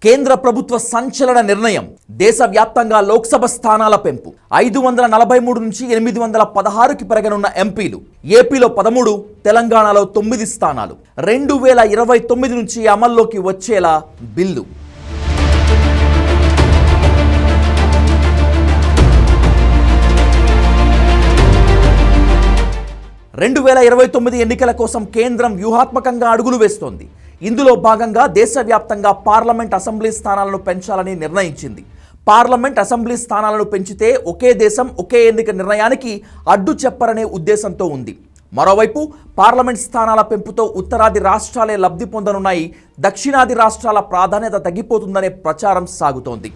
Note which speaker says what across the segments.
Speaker 1: కేంద్ర ప్రభుత్వ సంచలన నిర్ణయం. దేశవ్యాప్తంగా లోక్సభ స్థానాల పెంపు 543 నుంచి 816కి పెరగనున్న ఎంపీలు. ఏపీలో 13, తెలంగాణలో 9 స్థానాలు 2029 నుంచి అమల్లోకి వచ్చేలా బిల్లు. రెండు 2029 ఎన్నికల కోసం కేంద్రం వ్యూహాత్మకంగా అడుగులు వేస్తోంది. ఇందులో భాగంగా దేశవ్యాప్తంగా పార్లమెంట్, అసెంబ్లీ స్థానాలను పెంచాలని నిర్ణయించింది. పార్లమెంట్, అసెంబ్లీ స్థానాలను పెంచితే ఒకే దేశం ఒకే ఎన్నిక నిర్ణయానికి అడ్డు చెప్పరనే ఉద్దేశంతో ఉంది. మరోవైపు పార్లమెంట్ స్థానాల పెంపుతో ఉత్తరాది రాష్ట్రాలే లబ్ధి పొందనున్నాయి. దక్షిణాది రాష్ట్రాల ప్రాధాన్యత తగ్గిపోతుందనే ప్రచారం సాగుతోంది.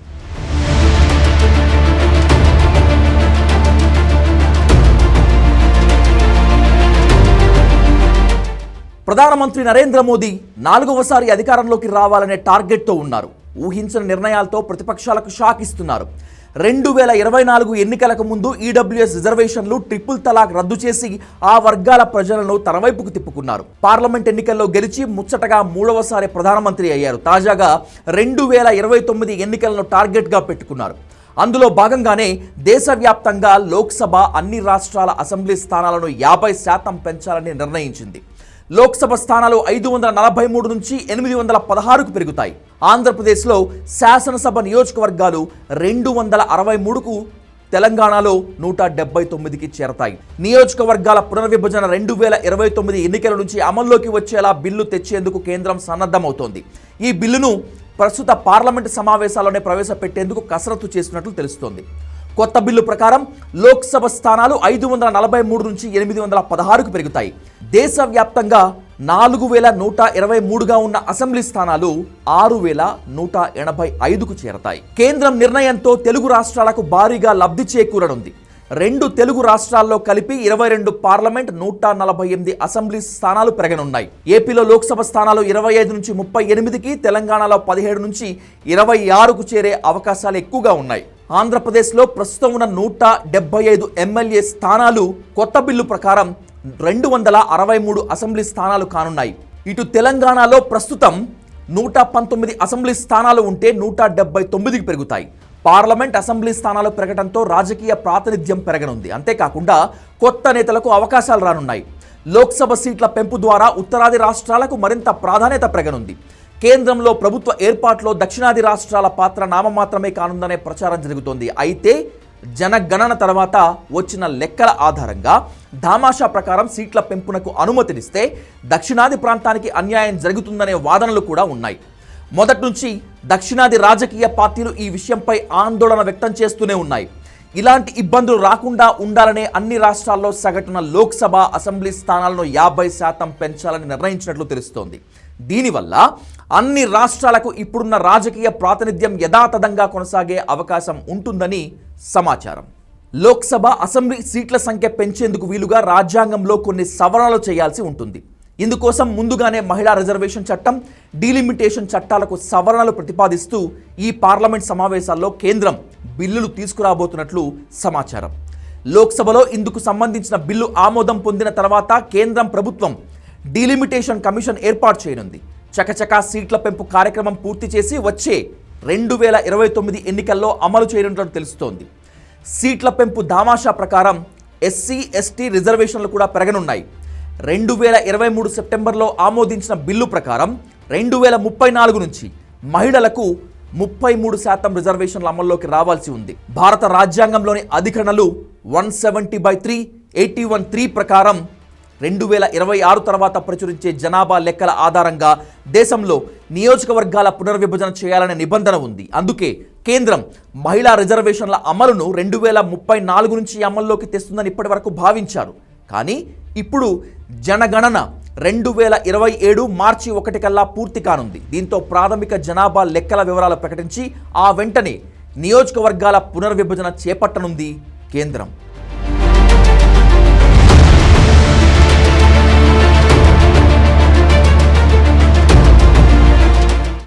Speaker 1: ప్రధానమంత్రి నరేంద్ర మోదీ 4వసారి అధికారంలోకి రావాలనే టార్గెట్తో ఉన్నారు. ఊహించని నిర్ణయాలతో ప్రతిపక్షాలకు షాక్ ఇస్తున్నారు. 2024 ఎన్నికలకు ముందు ఈడబ్ల్యూఎస్ రిజర్వేషన్లు, ట్రిపుల్ తలాక్ రద్దు చేసి ఆ వర్గాల ప్రజలను తన వైపుకు తిప్పుకున్నారు. పార్లమెంట్ ఎన్నికల్లో గెలిచి ముచ్చటగా 3వసారి ప్రధానమంత్రి అయ్యారు. తాజాగా 2029 ఎన్నికలను టార్గెట్గా పెట్టుకున్నారు. అందులో భాగంగానే దేశవ్యాప్తంగా లోక్సభ, అన్ని రాష్ట్రాల అసెంబ్లీ స్థానాలను 50% పెంచాలని నిర్ణయించింది. లోక్సభ స్థానాలు 543 నుంచి 816కు పెరుగుతాయి. ఆంధ్రప్రదేశ్లో శాసనసభ నియోజకవర్గాలు 263కు, తెలంగాణలో 179కి చేరతాయి. నియోజకవర్గాల పునర్విభజన 2029 ఎన్నికల నుంచి అమల్లోకి వచ్చేలా బిల్లు తెచ్చేందుకు కేంద్రం సన్నద్ధమవుతోంది. ఈ బిల్లును ప్రస్తుత పార్లమెంటు సమావేశాల్లోనే ప్రవేశపెట్టేందుకు కసరత్తు చేస్తున్నట్లు తెలుస్తోంది. కొత్త బిల్లు ప్రకారం లోక్సభ స్థానాలు 543 నుంచి 816కు పెరుగుతాయి. దేశవ్యాప్తంగా 4123గా ఉన్న అసెంబ్లీ స్థానాలు 6185కు చేరతాయి. కేంద్రం నిర్ణయంతో తెలుగు రాష్ట్రాలకు భారీగా లబ్ధి చేకూరనుంది. 2 తెలుగు రాష్ట్రాల్లో కలిపి 22 పార్లమెంట్, 148 అసెంబ్లీ స్థానాలు పెరగనున్నాయి. ఏపీలో లోక్సభ స్థానాలు 25 నుంచి 38కి, తెలంగాణలో 17 నుంచి 26కు చేరే అవకాశాలు ఎక్కువగా ఉన్నాయి. ఆంధ్రప్రదేశ్లో ప్రస్తుతం ఉన్న 175 ఎమ్మెల్యే స్థానాలు కొత్త బిల్లు ప్రకారం 263 అసెంబ్లీ స్థానాలు కానున్నాయి. ఇటు తెలంగాణలో ప్రస్తుతం 119 అసెంబ్లీ స్థానాలు ఉంటే 179కి పెరుగుతాయి. పార్లమెంట్, అసెంబ్లీ స్థానాలు పెరగడంతో రాజకీయ ప్రాతినిధ్యం పెరగనుంది. అంతేకాకుండా కొత్త నేతలకు అవకాశాలు రానున్నాయి. లోక్సభ సీట్ల పెంపు ద్వారా ఉత్తరాది రాష్ట్రాలకు మరింత ప్రాధాన్యత పెరగనుంది. కేంద్రంలో ప్రభుత్వ ఏర్పాటులో దక్షిణాది రాష్ట్రాల పాత్ర నామమాత్రమే కానుందనే ప్రచారం జరుగుతోంది. అయితే జనగణన తర్వాత వచ్చిన లెక్కల ఆధారంగా దామాషా ప్రకారం సీట్ల పెంపునకు అనుమతినిస్తే దక్షిణాది ప్రాంతానికి అన్యాయం జరుగుతుందనే వాదనలు కూడా ఉన్నాయి. మొదటి నుంచి దక్షిణాది రాజకీయ పార్టీలు ఈ విషయంపై ఆందోళన వ్యక్తం చేస్తూనే ఉన్నాయి. ఇలాంటి ఇబ్బందులు రాకుండా ఉండాలనే అన్ని రాష్ట్రాల్లో సగటున లోక్సభ, అసెంబ్లీ స్థానాలను 50% పెంచాలని నిర్ణయించినట్లు తెలుస్తోంది. దీనివల్ల అన్ని రాష్ట్రాలకు ఇప్పుడున్న రాజకీయ ప్రాతినిధ్యం యథాతథంగా కొనసాగే అవకాశం ఉంటుందని సమాచారం. లోక్సభ, అసెంబ్లీ సీట్ల సంఖ్య పెంచేందుకు వీలుగా రాజ్యాంగంలో కొన్ని సవరణలు చేయాల్సి ఉంటుంది. ఇందుకోసం ముందుగానే మహిళా రిజర్వేషన్ చట్టం, డీలిమిటేషన్ చట్టాలకు సవరణలు ప్రతిపాదిస్తూ ఈ పార్లమెంట్ సమావేశాల్లో కేంద్రం బిల్లులు తీసుకురాబోతున్నట్లు సమాచారం. లోక్సభలో ఇందుకు సంబంధించిన బిల్లు ఆమోదం పొందిన తర్వాత కేంద్రం ప్రభుత్వం డీలిమిటేషన్ కమిషన్ ఏర్పాటు చేయనుంది. చకచకా సీట్ల పెంపు కార్యక్రమం పూర్తి చేసి వచ్చే 2029 ఎన్నికల్లో అమలు చేయనున్నట్లు తెలుస్తోంది. సీట్ల పెంపు దామాషా ప్రకారం ఎస్సీ, ఎస్టీ రిజర్వేషన్లు కూడా పెరగనున్నాయి. 2023 సెప్టెంబర్లో ఆమోదించిన బిల్లు ప్రకారం 2034 నుంచి మహిళలకు 33% రిజర్వేషన్ల అమల్లోకి రావాల్సి ఉంది. భారత రాజ్యాంగంలోని అధికరణలు 170/3, 81(3) ప్రకారం 2026 తర్వాత ప్రచురించే జనాభా లెక్కల ఆధారంగా దేశంలో నియోజకవర్గాల పునర్విభజన చేయాలనే నిబంధన ఉంది. అందుకే కేంద్రం మహిళా రిజర్వేషన్ల అమలును 2034 నుంచి అమల్లోకి తెస్తుందని ఇప్పటి వరకు భావించారు. కానీ ఇప్పుడు జనగణన 2027 మార్చి 1 కల్లా పూర్తి కానుంది. దీంతో ప్రాథమిక జనాభా లెక్కల వివరాలు ప్రకటించి ఆ వెంటనే నియోజకవర్గాల పునర్విభజన చేపట్టనుంది కేంద్రం.